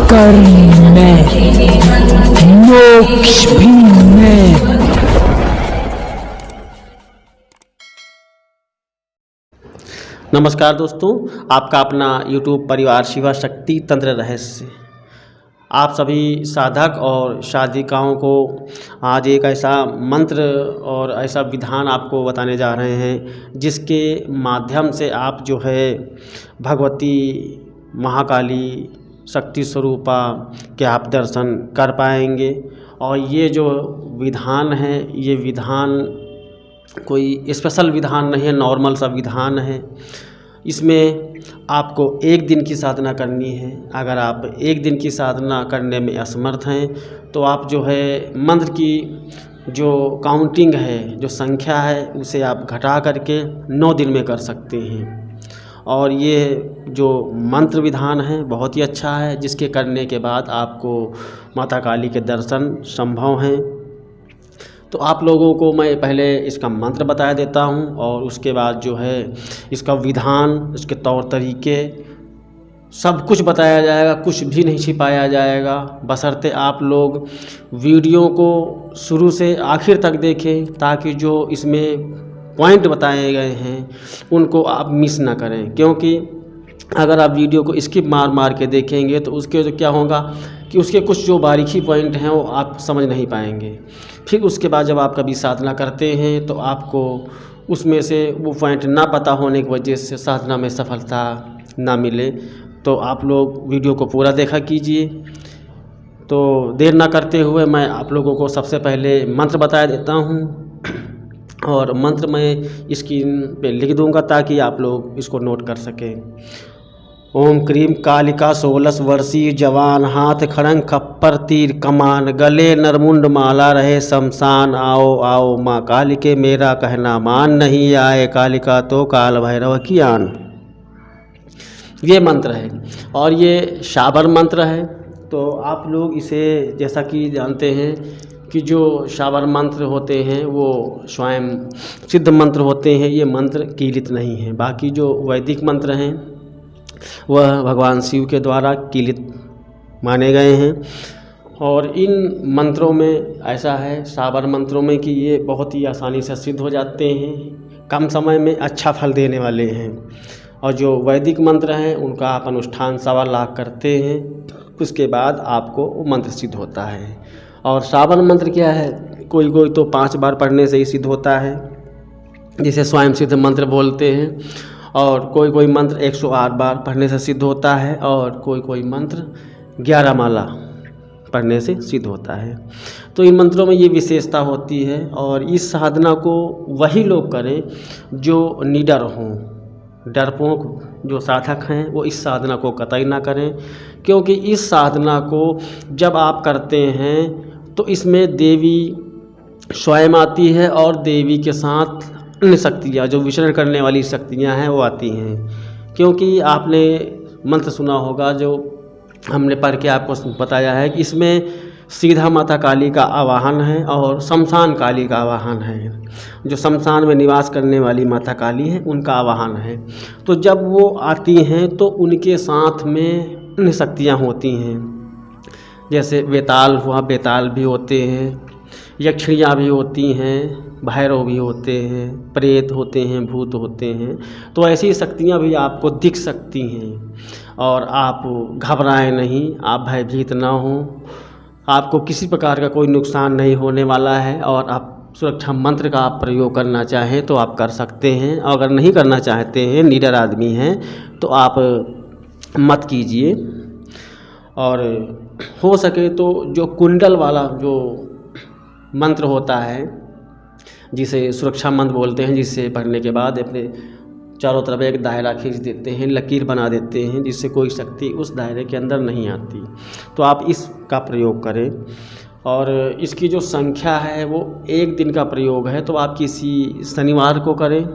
कर्म में, मोक्ष भी में। नमस्कार दोस्तों, आपका अपना YouTube परिवार शिवा शक्ति तंत्र रहस्य। आप सभी साधक और साधिकाओं को आज एक ऐसा मंत्र और ऐसा विधान आपको बताने जा रहे हैं जिसके माध्यम से आप जो है भगवती महाकाली शक्ति स्वरूपा के आप दर्शन कर पाएंगे। और ये जो विधान है, ये विधान कोई स्पेशल विधान नहीं है, नॉर्मल सा विधान है। इसमें आपको एक दिन की साधना करनी है। अगर आप एक दिन की साधना करने में असमर्थ हैं तो आप जो है मंत्र की जो काउंटिंग है, जो संख्या है, उसे आप घटा करके 9 दिन में कर सकते हैं। और ये जो मंत्र विधान है बहुत ही अच्छा है, जिसके करने के बाद आपको माता काली के दर्शन संभव हैं। तो आप लोगों को मैं पहले इसका मंत्र बता देता हूं और उसके बाद जो है इसका विधान, इसके तौर तरीके सब कुछ बताया जाएगा, कुछ भी नहीं छिपाया जाएगा। बशर्ते आप लोग वीडियो को शुरू से आखिर तक देखें ताकि जो इसमें पॉइंट बताए गए हैं उनको आप मिस ना करें। क्योंकि अगर आप वीडियो को स्किप मार मार के देखेंगे तो उसके जो क्या होगा कि उसके कुछ जो बारीकी पॉइंट हैं वो आप समझ नहीं पाएंगे। फिर उसके बाद जब आप कभी साधना करते हैं तो आपको उसमें से वो पॉइंट ना पता होने की वजह से साधना में सफलता ना मिले। तो आप लोग वीडियो को पूरा देखा कीजिए। तो देर ना करते हुए मैं आप लोगों को सबसे पहले मंत्र बता देता हूँ और मंत्र मैं स्क्रीन पे लिख दूंगा ताकि आप लोग इसको नोट कर सकें। ओम क्रीम कालिका 16 वर्षीय जवान, हाथ खड़ंग खप्पर तीर कमान, गले नरमुंड माला रहे शमशान, आओ आओ माँ कालिके मेरा कहना मान, नहीं आए कालिका तो काल भैरव की आन। ये मंत्र है और ये शाबर मंत्र है। तो आप लोग इसे जैसा कि जानते हैं कि जो शाबर मंत्र होते हैं वो स्वयं सिद्ध मंत्र होते हैं, ये मंत्र कीलित नहीं है। बाकी जो वैदिक मंत्र हैं वह भगवान शिव के द्वारा कीलित माने गए हैं। और इन मंत्रों में ऐसा है, शाबर मंत्रों में, कि ये बहुत ही आसानी से सिद्ध हो जाते हैं, कम समय में अच्छा फल देने वाले हैं। और जो वैदिक मंत्र हैं उनका आप अनुष्ठान 1.25 लाख करते हैं, उसके बाद आपको वो मंत्र सिद्ध होता है। और शाबर मंत्र क्या है, कोई कोई तो 5 बार पढ़ने से ही सिद्ध होता है, जिसे स्वयं सिद्ध मंत्र बोलते हैं। और कोई कोई मंत्र 108 बार पढ़ने से सिद्ध होता है और कोई कोई मंत्र 11 माला पढ़ने से सिद्ध होता है। तो इन मंत्रों में ये विशेषता होती है। और इस साधना को वही लोग करें जो निडर हों। डरपोक जो साधक हैं वो इस साधना को कतई ना करें, क्योंकि इस साधना को जब आप करते हैं तो इसमें देवी स्वयं आती है और देवी के साथ अन्य शक्तियाँ, जो विचरण करने वाली शक्तियाँ हैं, वो आती हैं। क्योंकि आपने मंत्र सुना होगा, जो हमने पढ़ के आपको बताया है कि इसमें सीधा माता काली का आवाहन है और शमशान काली का आवाहन है। जो शमशान में निवास करने वाली माता काली है उनका आवाहन है। तो जब वो आती हैं तो उनके साथ में अन्य शक्तियाँ होती हैं, जैसे बेताल हुआ, बेताल भी होते हैं, यक्षिणियाँ भी होती हैं, भैरव भी होते हैं, प्रेत होते हैं, भूत होते हैं। तो ऐसी शक्तियाँ भी आपको दिख सकती हैं। और आप घबराएं नहीं, आप भयभीत ना हों, आपको किसी प्रकार का कोई नुकसान नहीं होने वाला है। और आप सुरक्षा मंत्र का आप प्रयोग करना चाहें तो आप कर सकते हैं। अगर नहीं करना चाहते हैं, निडर आदमी हैं, तो आप मत कीजिए। और हो सके तो जो कुंडल वाला जो मंत्र होता है, जिसे सुरक्षा मंत्र बोलते हैं, जिससे पढ़ने के बाद अपने चारों तरफ एक दायरा खींच देते हैं, लकीर बना देते हैं, जिससे कोई शक्ति उस दायरे के अंदर नहीं आती, तो आप इसका प्रयोग करें। और इसकी जो संख्या है वो 1 दिन का प्रयोग है। तो आप किसी शनिवार को करें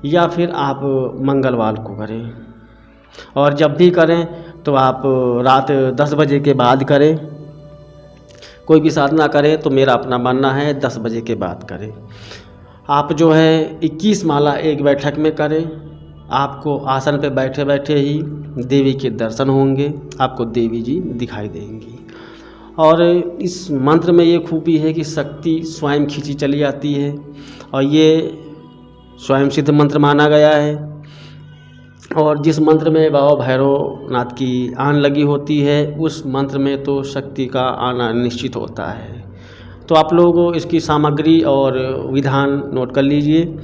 या फिर आप मंगलवार को करें। और जब भी करें तो आप रात 10 बजे के बाद करें। कोई भी साधना करें तो मेरा अपना मानना है 10 बजे के बाद करें। आप जो है 21 माला एक बैठक में करें। आपको आसन पे बैठे बैठे ही देवी के दर्शन होंगे, आपको देवी जी दिखाई देंगी। और इस मंत्र में ये खूबी है कि शक्ति स्वयं खींची चली आती है और ये स्वयं सिद्ध मंत्र माना गया है। और जिस मंत्र में बाबा भैरवनाथ की आन लगी होती है, उस मंत्र में तो शक्ति का आना निश्चित होता है। तो आप लोग इसकी सामग्री और विधान नोट कर लीजिए।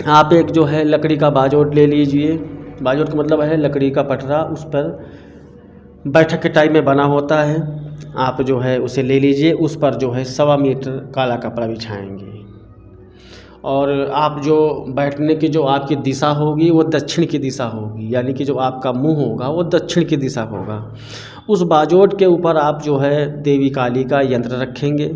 आप एक जो है लकड़ी का बाजोट ले लीजिए। बाजोट का मतलब है लकड़ी का पटरा, उस पर बैठक के टाइप में बना होता है, आप जो है उसे ले लीजिए। उस पर जो है 1.25 मीटर काला कपड़ा बिछाएंगे और आप जो बैठने की जो आपकी दिशा होगी वो दक्षिण की दिशा होगी, यानी कि जो आपका मुंह होगा वो दक्षिण की दिशा होगा। उस बाजोट के ऊपर आप जो है देवी काली का यंत्र रखेंगे।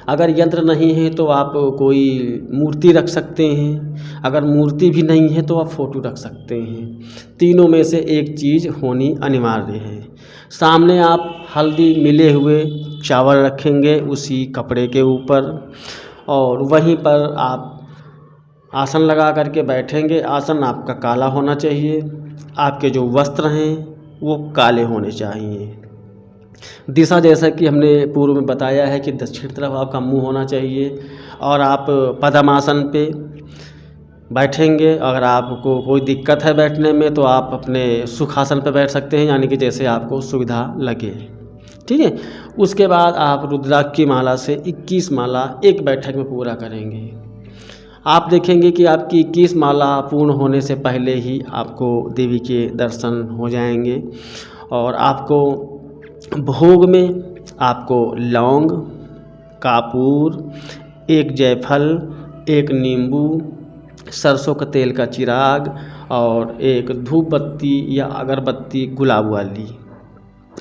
अगर यंत्र नहीं है तो आप कोई मूर्ति रख सकते हैं, अगर मूर्ति भी नहीं है तो आप फ़ोटो रख सकते हैं। तीनों में से एक चीज़ होनी अनिवार्य है। सामने आप हल्दी मिले हुए चावल रखेंगे उसी कपड़े के ऊपर और वहीं पर आप आसन लगा करके बैठेंगे। आसन आपका काला होना चाहिए, आपके जो वस्त्र हैं वो काले होने चाहिए। दिशा जैसा कि हमने पूर्व में बताया है कि दक्षिण तरफ आपका मुंह होना चाहिए और आप पद्मासन पे बैठेंगे। अगर आपको कोई दिक्कत है बैठने में तो आप अपने सुखासन पे बैठ सकते हैं, यानी कि जैसे आपको सुविधा लगे, ठीक है। उसके बाद आप रुद्राक्ष की माला से 21 माला एक बैठक में पूरा करेंगे। आप देखेंगे कि आपकी 21 माला पूर्ण होने से पहले ही आपको देवी के दर्शन हो जाएंगे। और आपको भोग में आपको लौंग, कापूर, एक जायफल, एक नींबू, सरसों का तेल का चिराग और एक धूप बत्ती या अगरबत्ती गुलाब वाली,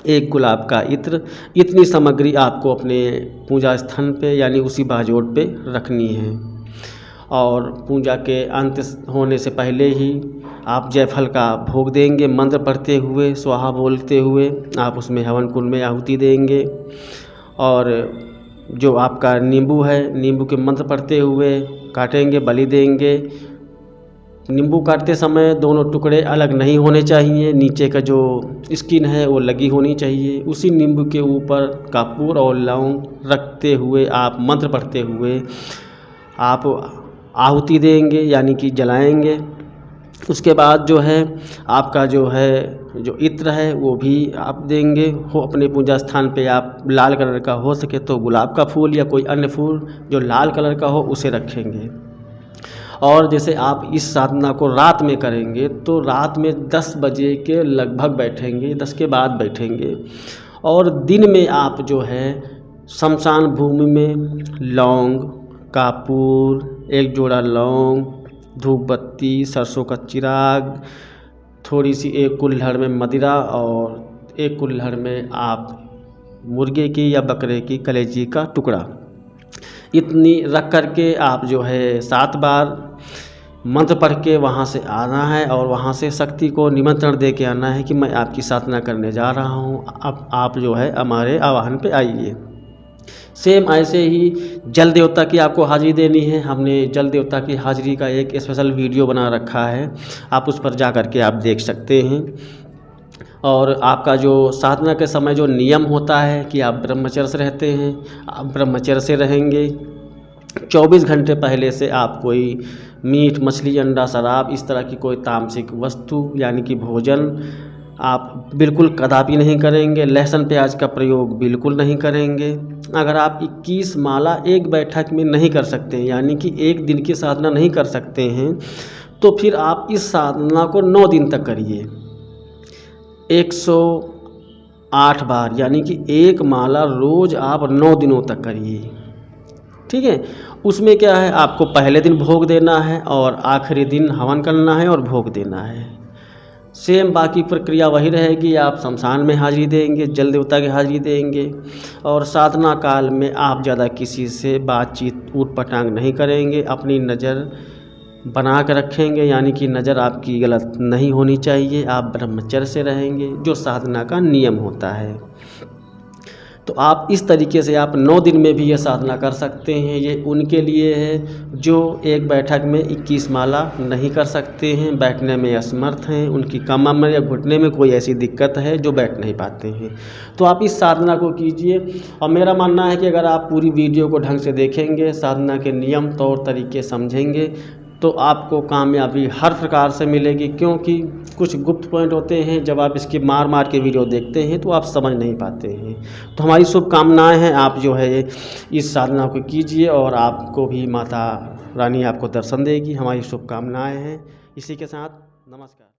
एक गुलाब का इत्र, इतनी सामग्री आपको अपने पूजा स्थान पे यानी उसी बाजोट पे रखनी है। और पूजा के अंत होने से पहले ही आप जायफल का भोग देंगे, मंत्र पढ़ते हुए, स्वाहा बोलते हुए आप उसमें हवन कुंड में आहुति देंगे। और जो आपका नींबू है, नींबू के मंत्र पढ़ते हुए काटेंगे, बलि देंगे। नींबू काटते समय दोनों टुकड़े अलग नहीं होने चाहिए, नीचे का जो स्किन है वो लगी होनी चाहिए। उसी नींबू के ऊपर कपूर और लौंग रखते हुए आप मंत्र पढ़ते हुए आप आहुति देंगे, यानी कि जलाएंगे। उसके बाद जो है आपका जो इत्र है वो भी आप देंगे। हो अपने पूजा स्थान पे आप लाल कलर का हो सके तो गुलाब का फूल या कोई अन्य फूल जो लाल कलर का हो उसे रखेंगे। और जैसे आप इस साधना को रात में करेंगे तो रात में 10 बजे के लगभग बैठेंगे, 10 के बाद बैठेंगे। और दिन में आप जो है शमशान भूमि में लौंग, कापूर, एक जोड़ा लौंग, धूप बत्ती, सरसों का चिराग, थोड़ी सी एक कुल्हड़ में मदिरा और एक कुल्हड़ में आप मुर्गे की या बकरे की कलेजी का टुकड़ा, इतनी रख कर के आप जो है 7 बार मंत्र पढ़ के वहाँ से आना है और वहाँ से शक्ति को निमंत्रण दे के आना है कि मैं आपकी साधना करने जा रहा हूँ, अब आप जो है हमारे आवाहन पे आइए। सेम ऐसे ही जल देवता की आपको हाजिरी देनी है। हमने जल देवता की हाजिरी का एक स्पेशल वीडियो बना रखा है, आप उस पर जा कर के आप देख सकते हैं। और आपका जो साधना के समय जो नियम होता है कि आप ब्रह्मचर्य से रहते हैं, आप ब्रह्मचर्य से रहेंगे। 24 घंटे पहले से आप कोई मीट, मछली, अंडा, शराब इस तरह की कोई तामसिक वस्तु यानी कि भोजन आप बिल्कुल कदापि नहीं करेंगे। लहसुन प्याज का प्रयोग बिल्कुल नहीं करेंगे। अगर आप 21 माला एक बैठक में नहीं कर सकते हैं, यानी कि एक दिन की साधना नहीं कर सकते हैं, तो फिर आप इस साधना को 9 दिन तक करिए, 108 बार, यानी कि एक माला रोज़ आप 9 दिनों तक करिए, ठीक है। उसमें क्या है, आपको पहले दिन भोग देना है और आखिरी दिन हवन करना है और भोग देना है। सेम बाकी प्रक्रिया वही रहेगी। आप शमशान में हाजिरी देंगे, जल देवता की हाजिरी देंगे और साधना काल में आप ज़्यादा किसी से बातचीत ऊट पटांग नहीं करेंगे। अपनी नज़र बना कर रखेंगे, यानी कि नज़र आपकी गलत नहीं होनी चाहिए। आप ब्रह्मचर्य से रहेंगे, जो साधना का नियम होता है, तो आप इस तरीके से आप 9 दिन में भी ये साधना कर सकते हैं। ये उनके लिए है जो एक बैठक में 21 माला नहीं कर सकते हैं, बैठने में असमर्थ हैं, उनकी कमर में या घुटने में कोई ऐसी दिक्कत है जो बैठ नहीं पाते हैं। तो आप इस साधना को कीजिए। और मेरा मानना है कि अगर आप पूरी वीडियो को ढंग से देखेंगे, साधना के नियम तौर तरीके समझेंगे, तो आपको कामयाबी हर प्रकार से मिलेगी। क्योंकि कुछ गुप्त पॉइंट होते हैं, जब आप इसकी मार मार के वीडियो देखते हैं तो आप समझ नहीं पाते हैं। तो हमारी शुभकामनाएं हैं, आप जो है इस साधना को कीजिए और आपको भी माता रानी आपको दर्शन देगी। हमारी शुभकामनाएं हैं। इसी के साथ नमस्कार।